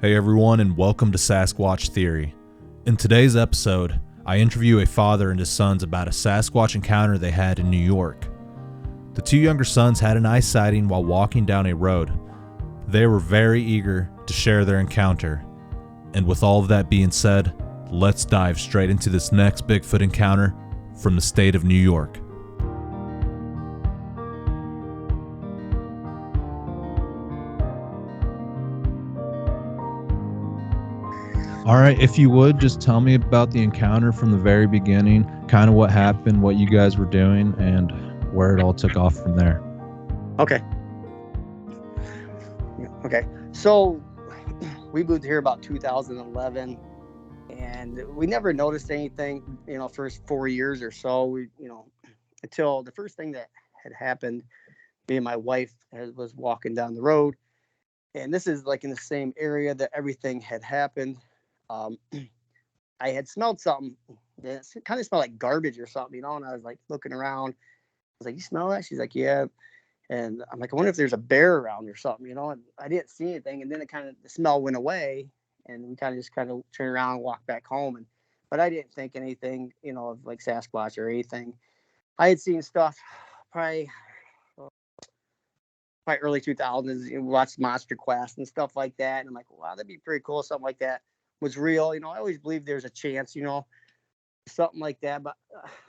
Hey everyone, and welcome to Sasquatch Theory. In today's episode, I interview a father and his sons about a Sasquatch encounter they had in New York. The two younger sons had an eye sighting while walking down a road. They were very eager to share their encounter. And with all of that being said, let's dive straight into this next Bigfoot encounter from the state of New York. All right, if you would, just tell me about the encounter from the very beginning, kind of what happened, what you guys were doing, and where it all took off from there. Okay. So we moved here about 2011, and we never noticed anything, first 4 years or so. Until the first thing that had happened, me and my wife was walking down the road, and this is like in the same area that everything had happened. I had smelled something that kind of smelled like garbage or something, and I was like looking around. I was like, "You smell that?" She's like, "Yeah." And I'm like, "I wonder if there's a bear around or something, And I didn't see anything, and then the smell went away, and we kind of turned around and walked back home. But I didn't think anything, of like Sasquatch or anything. I had seen stuff probably early 2000s, watched Monster Quest and stuff like that, and I'm like, wow, that'd be pretty cool. Something like that was real. I always believe there's a chance, something like that. But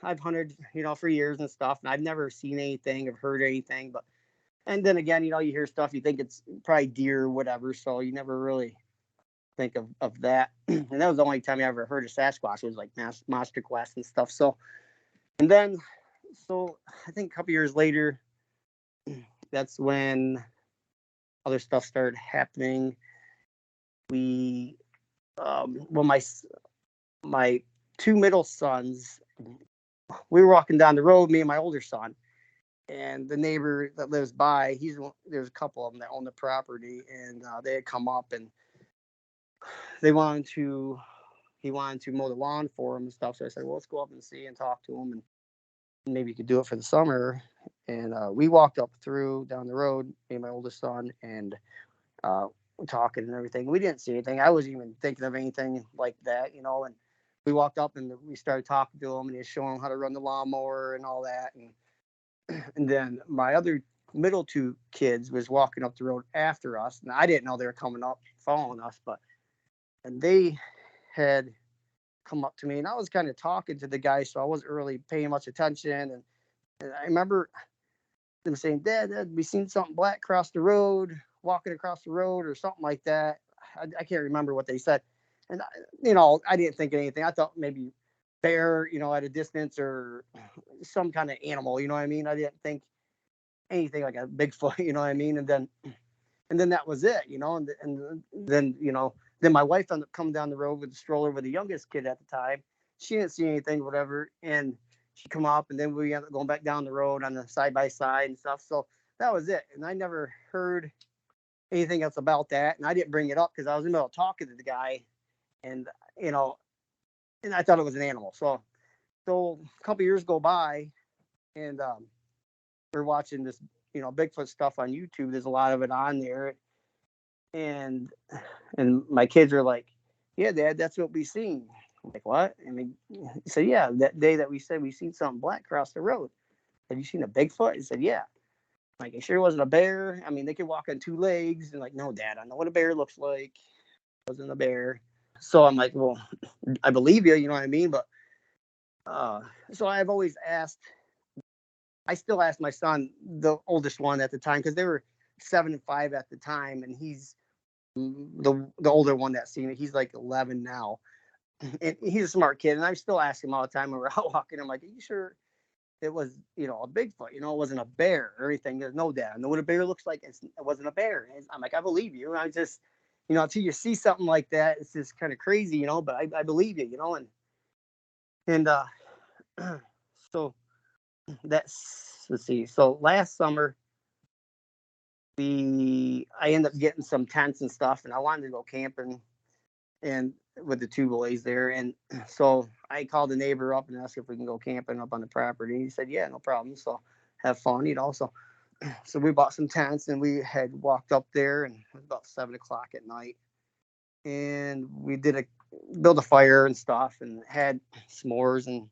I've hunted, for years and stuff, and I've never seen anything or heard anything. And then again, you hear stuff, you think it's probably deer or whatever, so you never really think of that. And that was the only time I ever heard of Sasquatch, was like Monster Quest and stuff. So I think a couple years later, that's when other stuff started happening. My two middle sons, we were walking down the road, me and my older son, and the neighbor that lives by, there's a couple of them that own the property, and they had come up, and he wanted to mow the lawn for him and stuff. So I said, well, let's go up and see and talk to him, and maybe you could do it for the summer. And we walked up down the road, me and my oldest son, and talking and everything. We didn't see anything. I wasn't even thinking of anything like that, and we walked up and we started talking to him, and he was showing him how to run the lawnmower and all that. And then my other middle two kids was walking up the road after us, and I didn't know they were coming up following us, and they had come up to me, and I was kind of talking to the guy, so I wasn't really paying much attention. And I remember them saying, Dad, we seen something black walking across the road or something like that. I can't remember what they said. And, I didn't think anything. I thought maybe bear, at a distance, or some kind of animal, I didn't think anything like a Bigfoot, and then that was it, and then my wife ended up coming down the road with the stroller with the youngest kid at the time. She didn't see anything, whatever, and she come up, and then we ended up going back down the road on the side by side and stuff. So that was it, and I never heard anything else about that, and I didn't bring it up because I was in the middle of talking to the guy, and and I thought it was an animal. So a couple years go by, and we're watching this, Bigfoot stuff on YouTube. There's a lot of it on there, and my kids are like, "Yeah, Dad, that's what we seen." I'm like, "What?" And he said, "Yeah, that day that we said we seen something black across the road. Have you seen a Bigfoot?" He said, "Yeah." I'm like, "It sure wasn't a bear? I mean, they could walk on two legs." And like, "No, Dad, I know what a bear looks like. It wasn't a bear." So I'm like, "Well, I believe you, you know what I mean?" But so I've always asked. I still ask my son, the oldest one at the time, because they were 7 and 5 at the time, and he's the older one that's seen it. He's like 11 now, and he's a smart kid. And I still ask him all the time when we're out walking. I'm like, "Are you sure it was, a Bigfoot? It wasn't a bear or anything?" There's no, Dad, I know what a bear looks like. It wasn't a bear. And I'm like, "I believe you." And I just, until you see something like that, it's just kind of crazy, but I believe you, and so let's see. So last summer, I ended up getting some tents and stuff, and I wanted to go camping and with the two boys there. And so I called the neighbor up and asked if we can go camping up on the property. He said, "Yeah, no problem." So have fun, So we bought some tents, and we had walked up there, and it was about 7 o'clock at night. and we build a fire and stuff, and had s'mores and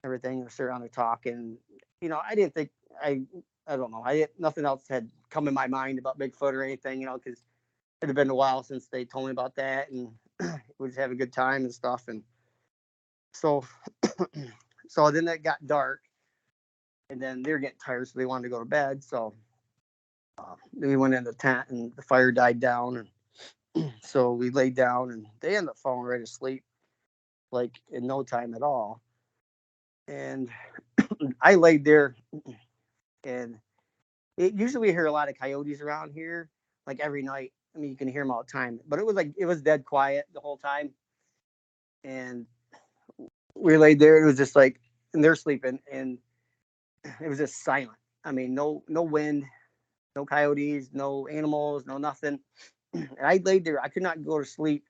everything. We sat around there talking. I didn't think I don't know. Nothing else had come in my mind about Bigfoot or anything, because it had been a while since they told me about that, and we just have a good time and stuff. And so, so then it got dark, and then they were getting tired, so they wanted to go to bed. So then we went in the tent, and the fire died down, and so we laid down, and they ended up falling right asleep, like in no time at all. And I laid there, and usually we hear a lot of coyotes around here, like every night. I mean, you can hear them all the time, but it was dead quiet the whole time. And we laid there. It was just like, and they're sleeping, and it was just silent. I mean, no wind, no coyotes, no animals, no nothing. And I laid there. I could not go to sleep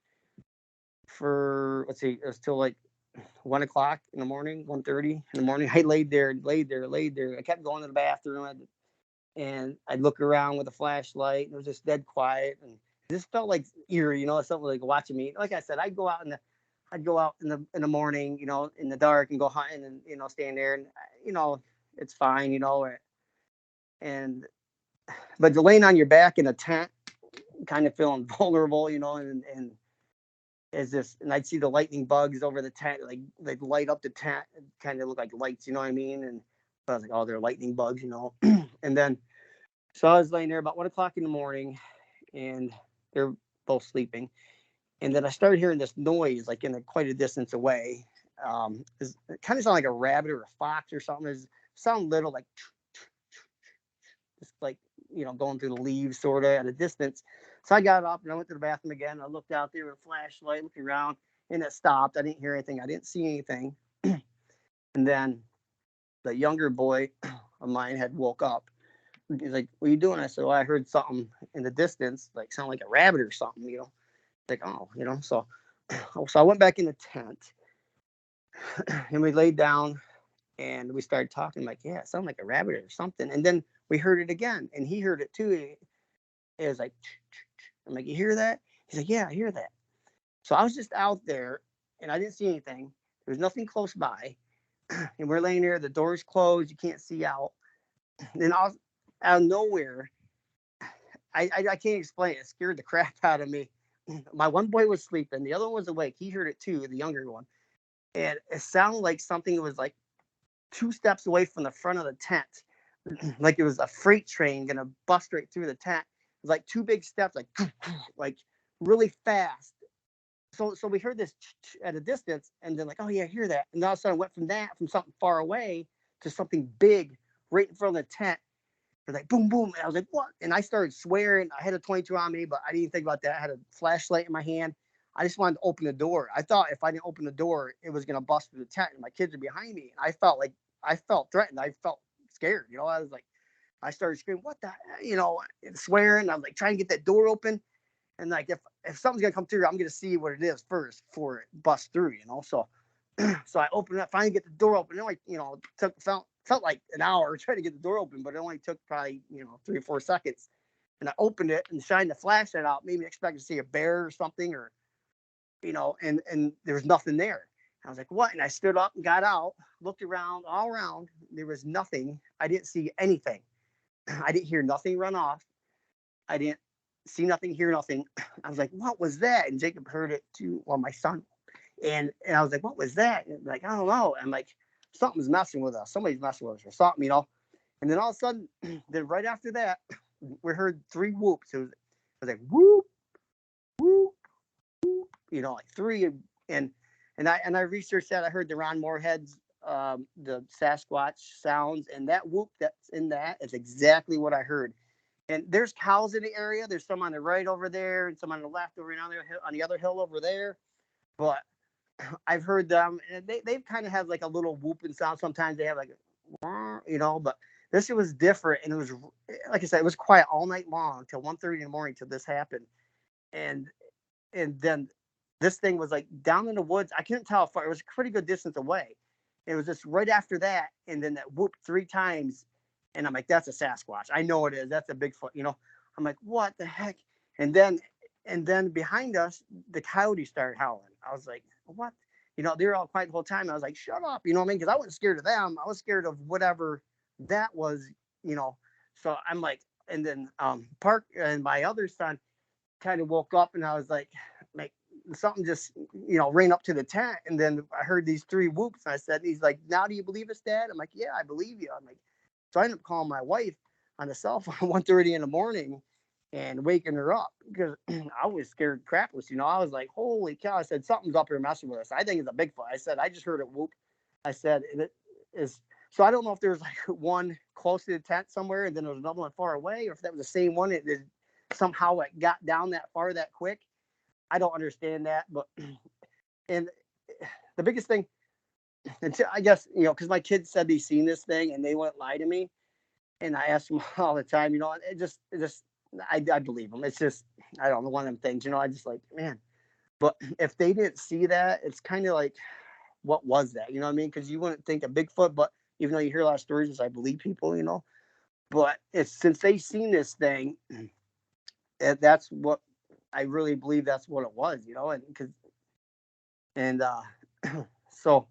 for, let's see, it was till like 1 o'clock in the morning, 1:30 in the morning. I laid there. I kept going to the bathroom, and I'd look around with a flashlight, and it was just dead quiet, and this felt like eerie, something like watching me. Like I said, I'd go out in the morning, in the dark, and go hunting, and stand there, and it's fine, and but laying on your back in a tent, kind of feeling vulnerable, and as this, and I'd see the lightning bugs over the tent, like they'd light up the tent, and kind of look like lights, you know what I mean? And I was like, oh, they're lightning bugs, and then so I was laying there about 1 o'clock in the morning, and they're both sleeping. And then I started hearing this noise, like in quite a distance away. It kind of sounded like a rabbit or a fox or something. It sound little, like just like going through the leaves, sort of at a distance. So I got up and I went to the bathroom again. I looked out there with a flashlight, looking around, and it stopped. I didn't hear anything. I didn't see anything. And then the younger boy of mine had woke up. He's like, "What are you doing?" I said, "Well, I heard something in the distance, like sound like a rabbit or something." Like, oh, So, so I went back in the tent, and we laid down, and we started talking. Like, yeah, it sounded like a rabbit or something. And then we heard it again, and he heard it too. It was like, I'm like, "You hear that?" He's like, "Yeah, I hear that." So I was just out there, and I didn't see anything. There was nothing close by, and we're laying there. The door's closed. You can't see out. Then out of nowhere, I can't explain it. It scared the crap out of me. My one boy was sleeping. The other one was awake. He heard it too, the younger one. And it sounded like something was like 2 steps away from the front of the tent. Like it was a freight train going to bust right through the tent. It was like 2 big steps, like really fast. So we heard this at a distance, and then like, oh yeah, I hear that. And all of a sudden, it went from something far away to something big right in front of the tent. It was like boom, boom. And I was like, what? And I started swearing. I had a 22 on me, but I didn't think about that. I had a flashlight in my hand. I just wanted to open the door. I thought if I didn't open the door, it was going to bust through the tent, and my kids are behind me. And I felt threatened. I felt scared. I was like, I started screaming, what the, swearing. I was like trying to get that door open. And like, if something's going to come through, I'm going to see what it is first before it busts through, So, so I opened it, finally get the door open. It like, felt like an hour trying to get the door open, but it only took probably 3 or 4 seconds. And I opened it and shined the flashlight out, maybe expecting to see a bear or something, or and there was nothing there. I was like, what? And I stood up and got out, looked around, all around. There was nothing. I didn't see anything. I didn't hear nothing run off. I didn't see nothing, hear nothing. I was like, what was that? And Jacob heard it too, well, my son. And I was like, what was that? And like, I don't know. I'm like, something's messing with us. Somebody's messing with us or something, And then all of a sudden, then right after that, we heard 3 whoops. It was like whoop, whoop, whoop, like 3. And I researched that. I heard the Ron Moorhead's the Sasquatch sounds, and that whoop that's in that is exactly what I heard. And there's cows in the area. There's some on the right over there, and some on the left over on the other hill over there. But I've heard them, and they kind of have like a little whooping sound. Sometimes they have like, but this was different. And it was, like I said, it was quiet all night long till 1:30 in the morning till this happened. And then this thing was like down in the woods. I couldn't tell how far. It was a pretty good distance away. It was just right after that. And then that whoop 3 times. And I'm like, that's a Sasquatch. I know it is. That's a Bigfoot, I'm like, what the heck? And then And then behind us, the coyote started howling. I was like, what? They were all quiet the whole time. I was like, shut up. You know what I mean? Because I wasn't scared of them. I was scared of whatever that was, you know. So I'm like, and then Park and my other son kind of woke up, and I was like something just, ran up to the tent. And then I heard these three whoops. And I said, he's like, now do you believe us, Dad? I'm like, yeah, I believe you. I'm like, so I ended up calling my wife on the cell phone 1:30 in the morning and waking her up because I was scared crapless. I was like, holy cow. I said, something's up here messing with us. I think it's a Bigfoot. I said, I just heard it whoop. I said, it is. So I don't know if there's like one close to the tent somewhere and then there was another one far away, or if that was the same one. It somehow it got down that far that quick. I don't understand that. But, and the biggest thing, I guess, because my kids said they seen this thing and they wouldn't lie to me. And I ask them all the time, it just, I believe them. It's just, I don't know, one of them things, I just like, man, but if they didn't see that, it's kind of like, what was that? You know what I mean? Because you wouldn't think of Bigfoot, but even though you hear a lot of stories, I believe people, but it's since they've seen this thing, that's what I really believe that's what it was, and so,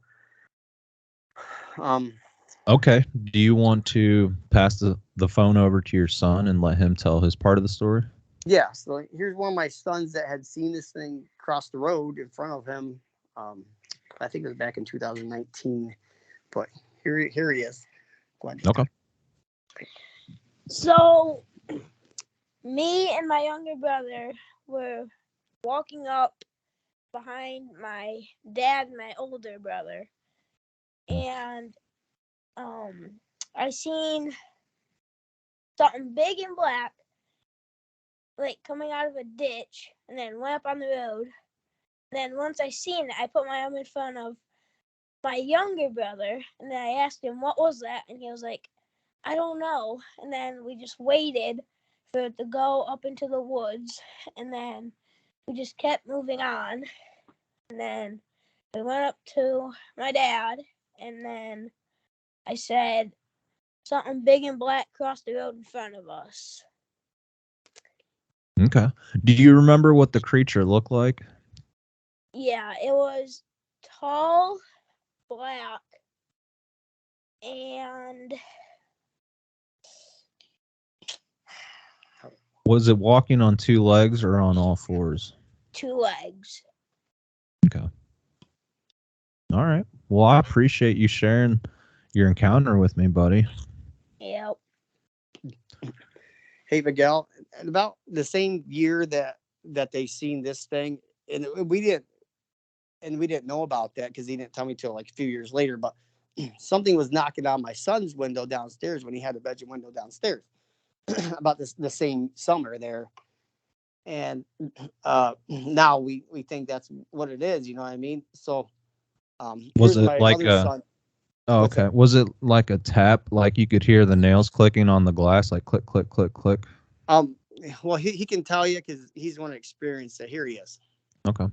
Okay. Do you want to pass the phone over to your son and let him tell his part of the story? yeah. So here's one of my sons that had seen this thing cross the road in front of him. I think it was back in 2019, but here he is. Go ahead. Okay. So, me and my younger brother were walking up behind my dad and my older brother, and I seen something big and black, like coming out of a ditch, and then went up on the road. Then once I seen it, I put my arm in front of my younger brother, and then I asked him, what was that? And he was like, I don't know. And then we just waited for it to go up into the woods, and then we just kept moving on. And then we went up to my dad, and then I said, something big and black crossed the road in front of us. Okay. Do you remember what the creature looked like? Yeah, it was tall, black, and Was it walking on two legs or on all fours? 2 legs. Okay. All right. Well, I appreciate you sharing your encounter with me, buddy. Yep. Hey, Miguel, about the same year that they seen this thing, and we didn't know about that because he didn't tell me till like a few years later. But something was knocking on my son's window downstairs when he had a bedroom window downstairs about the same summer there. And now we think that's what it is. You know what I mean? So Was here's it my like other a? son. Oh, What's okay. that? Was it like a tap? Like you could hear the nails clicking on the glass, like click, click, click, click. Well, he can tell you because he's one experienced it. Here he is. Okay.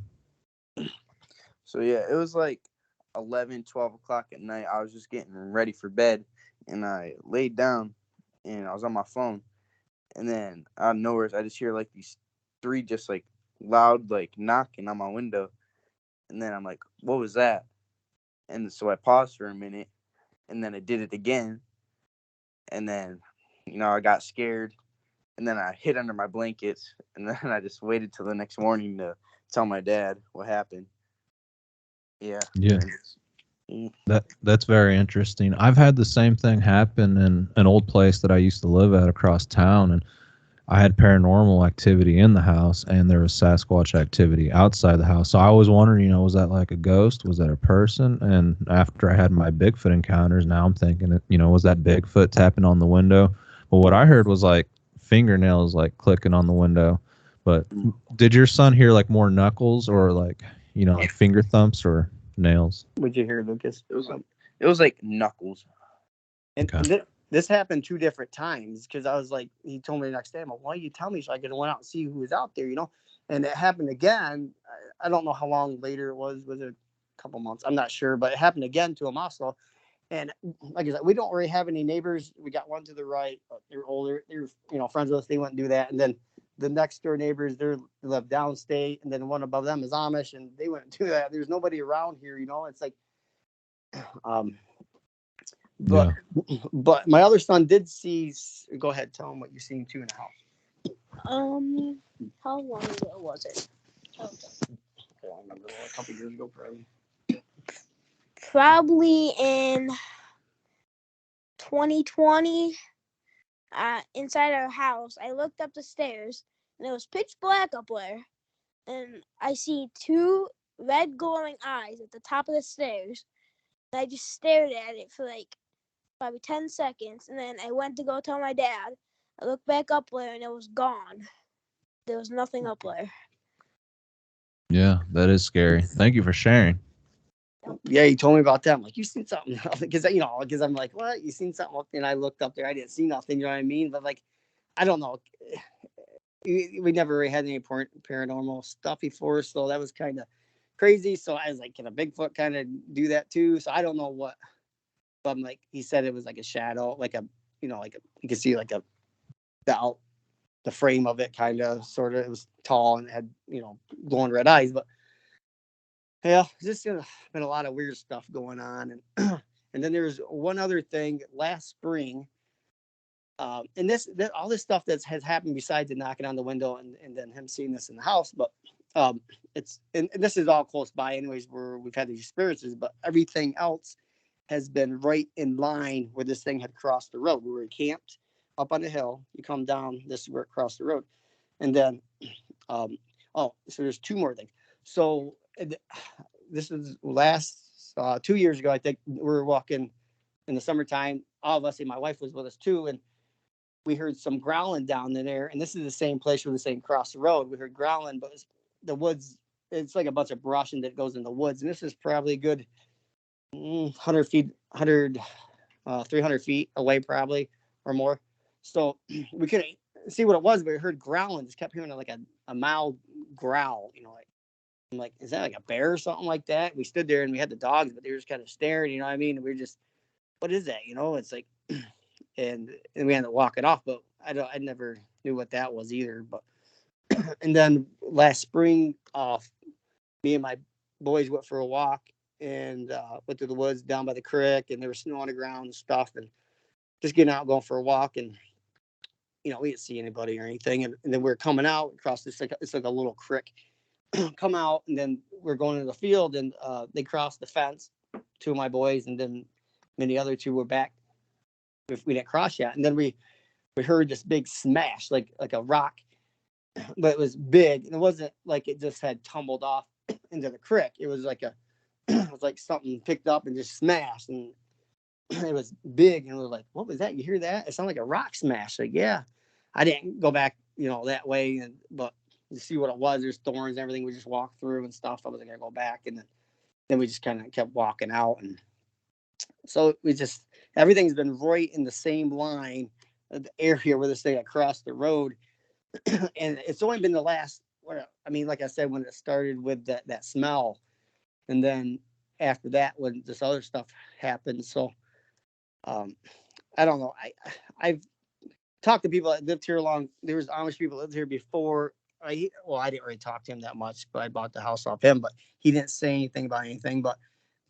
So yeah, it was like 11, 12 o'clock at night. I was just getting ready for bed, and I laid down, and I was on my phone, and then out of nowhere, I just hear like these 3 just like loud like knocking on my window, and then I'm like, what was that? And so I paused for a minute, and then I did it again, and then I got scared, and then I hid under my blankets, and then I just waited till the next morning to tell my dad what happened. Yeah. Yeah. That's very interesting. I've had the same thing happen in an old place that I used to live at across town, and I had paranormal activity in the house, and there was Sasquatch activity outside the house. So I was wondering, was that like a ghost? Was that a person? And after I had my Bigfoot encounters, now I'm thinking, was that Bigfoot tapping on the window? But what I heard was like fingernails like clicking on the window. But did your son hear like more knuckles or like like finger thumps or nails? What'd you hear, Lucas? It was like knuckles. And Okay. this happened 2 different times because I was like, he told me the next day, I'm like, why you tell me? So I could have went out and see who was out there, And it happened again. I don't know how long later it was. Was it a couple months? I'm not sure, but it happened again to him also. And like I said, we don't really have any neighbors. We got one to the right. They're older. They're friends with us. They wouldn't do that. And then the next door neighbors, they live downstate, and then one above them is Amish, and they wouldn't do that. There's nobody around here, it's like, but Yeah. but my other son did see. Go ahead, tell him what you seen too in the house. How long ago was it? I don't remember, a couple years ago, probably. Probably in 2020. Inside our house, I looked up the stairs, and it was pitch black up there, and I see two red glowing eyes at the top of the stairs. And I just stared at it for like probably 10 seconds, and then I went to go tell my dad. I looked back up there, and it was gone. There was nothing up there. Yeah, that is scary. Thank you for sharing. Yeah, he told me about that. I'm like, you seen something? Because I'm like, what? You seen something? And I looked up there. I didn't see nothing. You know what I mean? But like, I don't know. We never really had any paranormal stuff before, so that was kind of crazy. So I was like, can a Bigfoot kind of do that too? So I don't know what. But I'm like, he said it was like a shadow, like a, like you could see like the frame of it, kind of, sort of. It was tall and had, glowing red eyes. But yeah, just been a lot of weird stuff going on, and and then there's one other thing last spring. And all this stuff that has happened besides the knocking on the window and then him seeing this in the house, but it's and this is all close by, anyways, where we've had these experiences. But everything else has been right in line where this thing had crossed the road. We were camped up on the hill. You come down, this is where it crossed the road, and then so there's two more things. So this is last 2 years ago, I think. We were walking in the summertime. All of us, and my wife was with us too, and we heard some growling down in there. And this is the same place where the same cross the road. We heard growling, but the woods. It's like a bunch of brush and that goes in the woods. And this is probably a good 100 feet, 300 feet away, probably, or more. So we couldn't see what it was, but we heard growling. Just kept hearing like a mild growl. Like, I'm like, is that like a bear or something like that? We stood there and we had the dogs, but they were just kind of staring. You know what I mean? And we were just, what is that? It's like, and we had to walk it off. But I never knew what that was either. But and then last spring, me and my boys went for a walk and went to the woods down by the creek, and there was snow on the ground and stuff, and just getting out, going for a walk, and we didn't see anybody or anything. And then we were coming out across this, it's like a little creek. Come out, and then we're going into the field, and they crossed the fence, two of my boys, and then many other two were back. If we didn't cross yet, and then we heard this big smash, like a rock, but it was big, and it wasn't like it just had tumbled off into the creek. It was like it was like something picked up and just smashed, and it was big. And we were like, what was that? You hear that? It sounded like a rock smash. Like, yeah. I didn't go back, that way, but to see what it was, there's thorns and everything. We just walked through and stuff. I wasn't gonna go back, and then we just kind of kept walking out, and so everything's been right in the same line of the area where this thing across the road. And it's only been the last, like I said, when it started with that smell, and then after that, when this other stuff happened. So I don't know. I've talked to people that lived here there was Amish people that lived here before. I didn't really talk to him that much, but I bought the house off him, but he didn't say anything about anything. But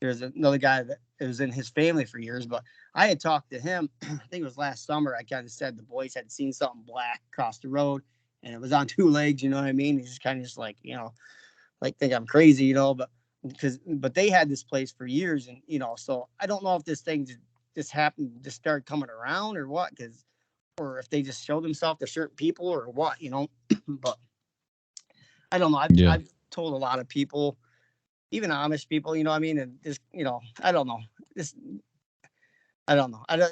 there's another guy that was in his family for years, but I had talked to him. I think it was last summer. I kind of said the boys had seen something black across the road, and it was on two legs. You know what I mean? He's just kind of just like, like think I'm crazy, but they had this place for years, and so I don't know if this thing just happened to start coming around or what, or if they just show themselves to certain people or what, but I don't know. I've told a lot of people, even Amish people, and just, I don't know. It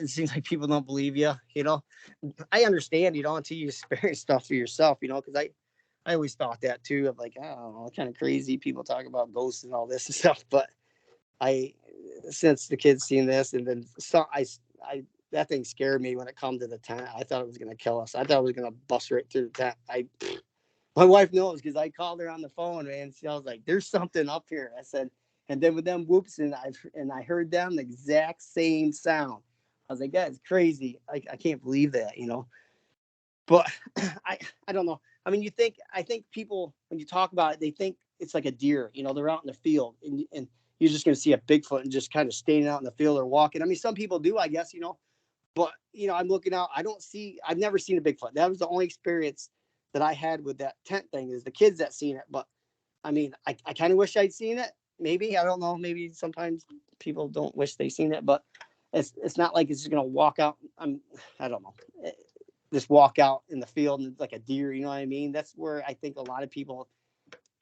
seems like people don't believe you, I understand, until you experience stuff for yourself, because I always thought that too, of like, I don't know, kind of crazy people talk about ghosts and all this and stuff. But since the kids seen this, and then that thing scared me when it come to the tent. I thought it was going to kill us. I thought it was going to bust right through the tent. My wife knows, because I called her on the phone, man. I was like, there's something up here. I said, and then with them whoops, and I heard them the exact same sound. I was like, that's crazy. I can't believe that, But I don't know. I mean, I think people, when you talk about it, they think it's like a deer, they're out in the field and you're just going to see a Bigfoot and just kind of standing out in the field or walking. I mean, some people do, I guess, but, I'm looking out. I've never seen a Bigfoot. That was the only experience that I had with that tent thing is the kids that seen it. But I mean, I kind of wish I'd seen it. Maybe, I don't know. Maybe sometimes people don't wish they seen it, but it's not like it's just going to walk out. I don't know. Just walk out in the field and like a deer, you know what I mean? That's where I think a lot of people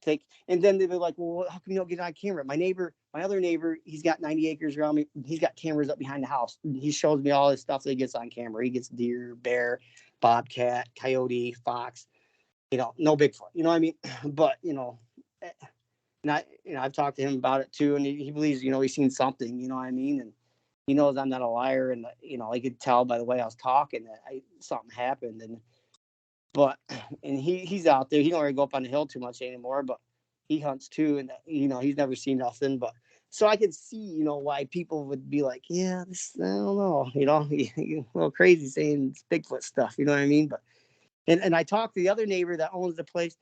think. And then they'll be like, well, how come you don't get on camera? My other neighbor, he's got 90 acres around me. He's got cameras up behind the house. He shows me all his stuff that he gets on camera. He gets deer, bear, bobcat, coyote, fox, no Bigfoot, you know what I mean? But, I've talked to him about it too. And he believes, he's seen something, you know what I mean? And he knows I'm not a liar. And, I could tell by the way I was talking that something happened. And he's out there. He don't really go up on the hill too much anymore, but he hunts too. And, he's never seen nothing. But so I could see, why people would be like, yeah, I don't know, a little crazy saying it's Bigfoot stuff, you know what I mean? But, and I talked to the other neighbor that owns the place.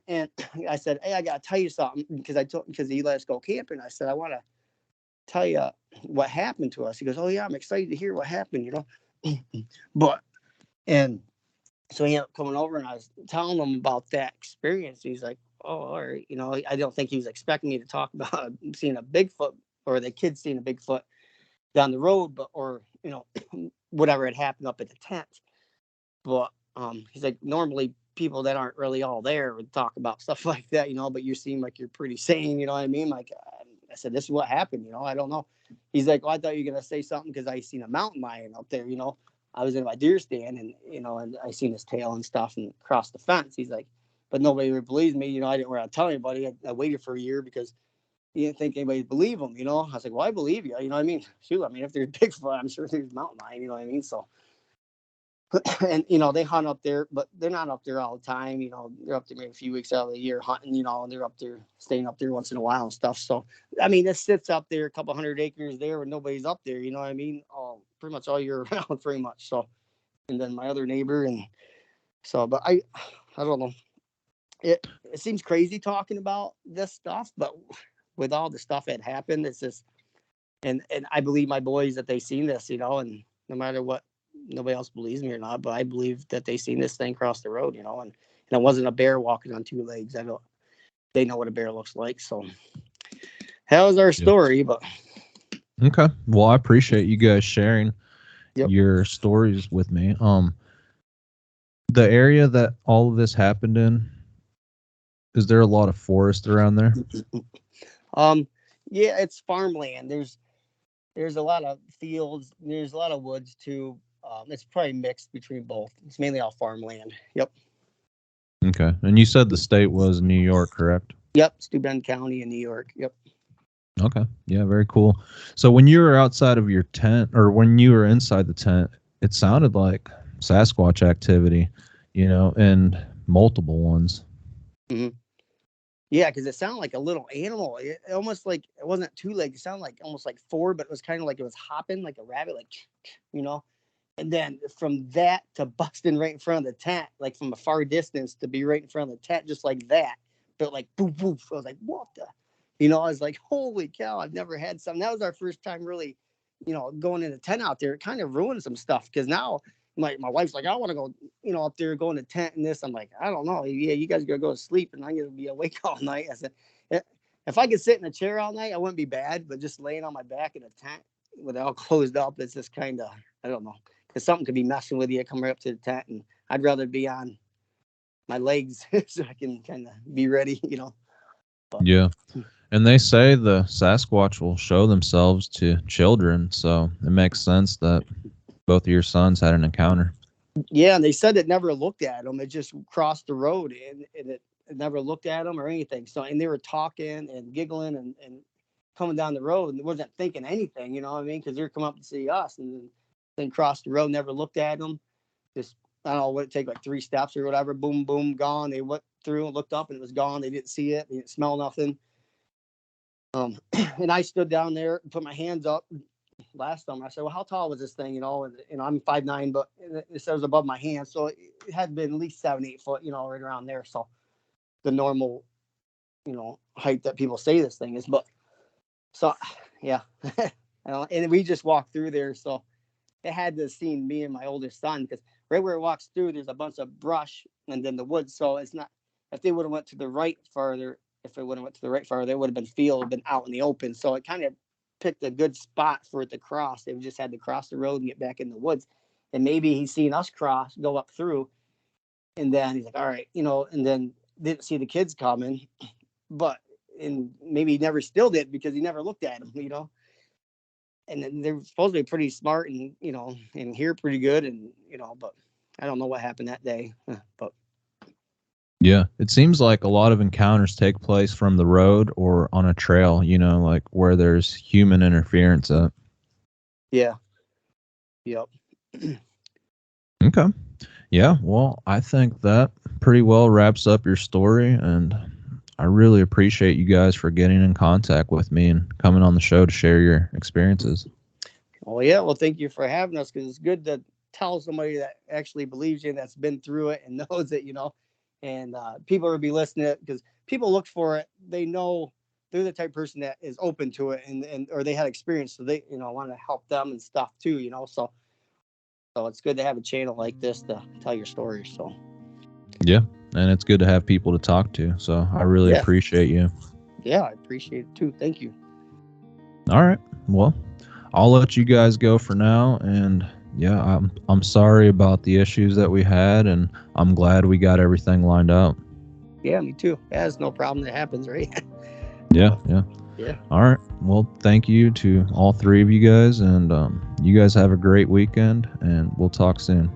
And I said, hey, I got to tell you something because he let us go camping. I said, I want to tell you what happened to us. He goes, oh yeah, I'm excited to hear what happened, but, and so he ended up coming over and I was telling him about that experience. He's like, oh, all right. I don't think he was expecting me to talk about seeing a Bigfoot or the kids seeing a Bigfoot down the road, or whatever had happened up at the tent. But he's like, normally people that aren't really all there would talk about stuff like that, but you seem like you're pretty sane, you know what I mean? Like, I said, this is what happened, I don't know. He's like, well, I thought you were going to say something because I seen a mountain lion up there, I was in my deer stand and, and I seen his tail and stuff and crossed the fence. He's like, but nobody would believe me. I didn't want to tell anybody. I waited for a year because he didn't think anybody would believe him, I was like, well, I believe you, what I mean? Shoot, if there's Bigfoot, I'm sure there's mountain lion, you know what I mean? So, and, they hunt up there, but they're not up there all the time. They're up there maybe a few weeks out of the year hunting, and they're up there staying up there once in a while and stuff. So, I mean, it sits up there a couple 100 acres there where nobody's up there, you know what I mean? Pretty much all year round, pretty much. So, and then my other neighbor. And so, but I don't know. It seems crazy talking about this stuff, but with all the stuff that happened, it's just, and I believe my boys that they seen this, and no matter what, nobody else believes me or not, but I believe that they seen this thing cross the road, and it wasn't a bear walking on two legs. They know what a bear looks like. So that was our story. But okay, well, I appreciate you guys sharing your stories with me. The area that all of this happened in, is there a lot of forest around there? Yeah, it's farmland. There's a lot of fields. There's a lot of woods too. It's probably mixed between both. It's mainly all farmland. Yep. Okay. And you said the state was New York, correct? Yep. Steuben County in New York. Yep. Okay. Yeah, very cool. So when you were outside of your tent, or when you were inside the tent, it sounded like Sasquatch activity, and multiple ones. Mm-hmm. Yeah, because it sounded like a little animal. It almost like it wasn't two legs. It sounded like almost like four, but it was kind of like it was hopping like a rabbit, like, And then from that to busting right in front of the tent, like from a far distance to be right in front of the tent, just like that. But like, boom, boom. I was like, what the? I was like, holy cow, I've never had something. That was our first time really, going in a tent out there. It kind of ruined some stuff because now my wife's like, I want to go, up there, go in the tent and this. I'm like, I don't know. Yeah, you guys got to go to sleep and I'm going to be awake all night. I said, if I could sit in a chair all night, I wouldn't be bad. But just laying on my back in a tent with it all closed up, it's just kind of, I don't know. Because something could be messing with you, come right up to the tent. And I'd rather be on my legs so I can kind of be ready, But, yeah. And they say the Sasquatch will show themselves to children. So it makes sense that both of your sons had an encounter. Yeah, and they said it never looked at them. It just crossed the road and it never looked at them or anything. So, and they were talking and giggling and coming down the road and wasn't thinking anything, you know what I mean? Because they're coming up to see us and then crossed the road, never looked at them. Just, I don't know, what it take like 3 steps or whatever. Boom, boom, gone. They went through and looked up and it was gone. They didn't see it. They didn't smell nothing. And I stood down there and put my hands up last summer. I said, well, how tall was this thing? And I'm 5'9", but it says above my hand. So it had been at least 7-8 foot, right around there. So the normal, height that people say this thing is. But so, yeah. And we just walked through there. So it had to have seen me and my oldest son, because right where it walks through, there's a bunch of brush and then the woods. So it's not, if they would have went to the right farther, they would have been field, been out in the open. So it kind of picked a good spot for it to cross. They just had to cross the road and get back in the woods. And maybe he's seen us go up through. And then he's like, all right, and then didn't see the kids coming, and maybe he never still did because he never looked at them, and then they're supposed to be pretty smart and, and hear pretty good. And, but I don't know what happened that day, but. Yeah, it seems like a lot of encounters take place from the road or on a trail, like where there's human interference at. Yeah. Yep. Okay. Yeah, well, I think that pretty well wraps up your story, and I really appreciate you guys for getting in contact with me and coming on the show to share your experiences. Well, yeah, well, thank you for having us, because it's good to tell somebody that actually believes you and that's been through it and knows it, and people will be listening, because people look for it. They know they're the type of person that is open to it, and or they had experience, so they want to help them and stuff too, so it's good to have a channel like this to tell your story. So yeah, and it's good to have people to talk to, so I really appreciate you. Yeah, I appreciate it too. Thank you. All right, well, I'll let you guys go for now, and yeah, I'm sorry about the issues that we had, and I'm glad we got everything lined up. Yeah, me too. Yeah, it's no problem. That happens, right? Yeah. All right. Well, thank you to all three of you guys, and you guys have a great weekend, and we'll talk soon.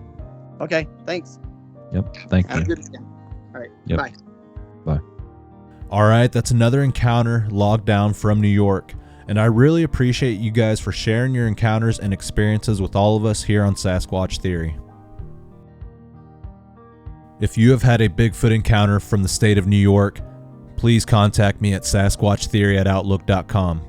Okay, thanks. Yep. Thank you. All right. Yep. Bye. Bye. All right, that's another encounter logged down from New York. And I really appreciate you guys for sharing your encounters and experiences with all of us here on Sasquatch Theory. If you have had a Bigfoot encounter from the state of New York, please contact me at sasquatchtheory@outlook.com.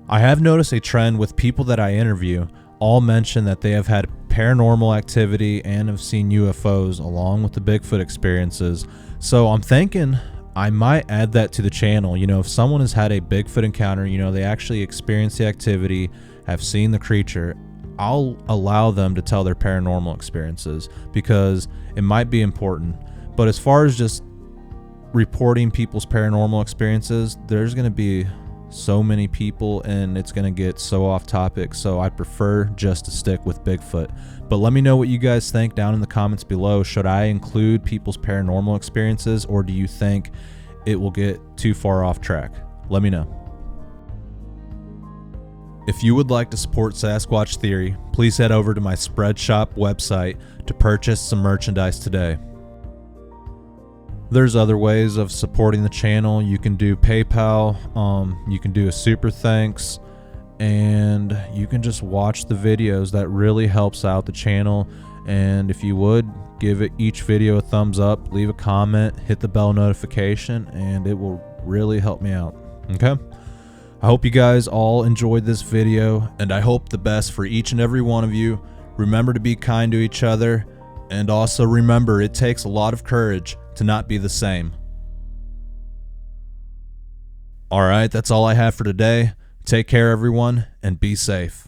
I have noticed a trend with people that I interview all mention that they have had paranormal activity and have seen UFOs along with the Bigfoot experiences. So I'm thinking I might add that to the channel. If someone has had a Bigfoot encounter, they actually experienced the activity, have seen the creature, I'll allow them to tell their paranormal experiences, because it might be important. But as far as just reporting people's paranormal experiences, there's going to be so many people and it's going to get so off topic, so I prefer just to stick with Bigfoot. But let me know what you guys think down in the comments below. Should I include people's paranormal experiences, or do you think it will get too far off track? Let me know. If you would like to support Sasquatch Theory, please head over to my Spreadshop website to purchase some merchandise today. There's other ways of supporting the channel. You can do PayPal, you can do a super thanks, and you can just watch the videos. That really helps out the channel. And if you would, give each video a thumbs up, leave a comment, hit the bell notification, and it will really help me out. Okay? I hope you guys all enjoyed this video, and I hope the best for each and every one of you. Remember to be kind to each other, and also remember, it takes a lot of courage to not be the same. All right, that's all I have for today. Take care, everyone, and be safe.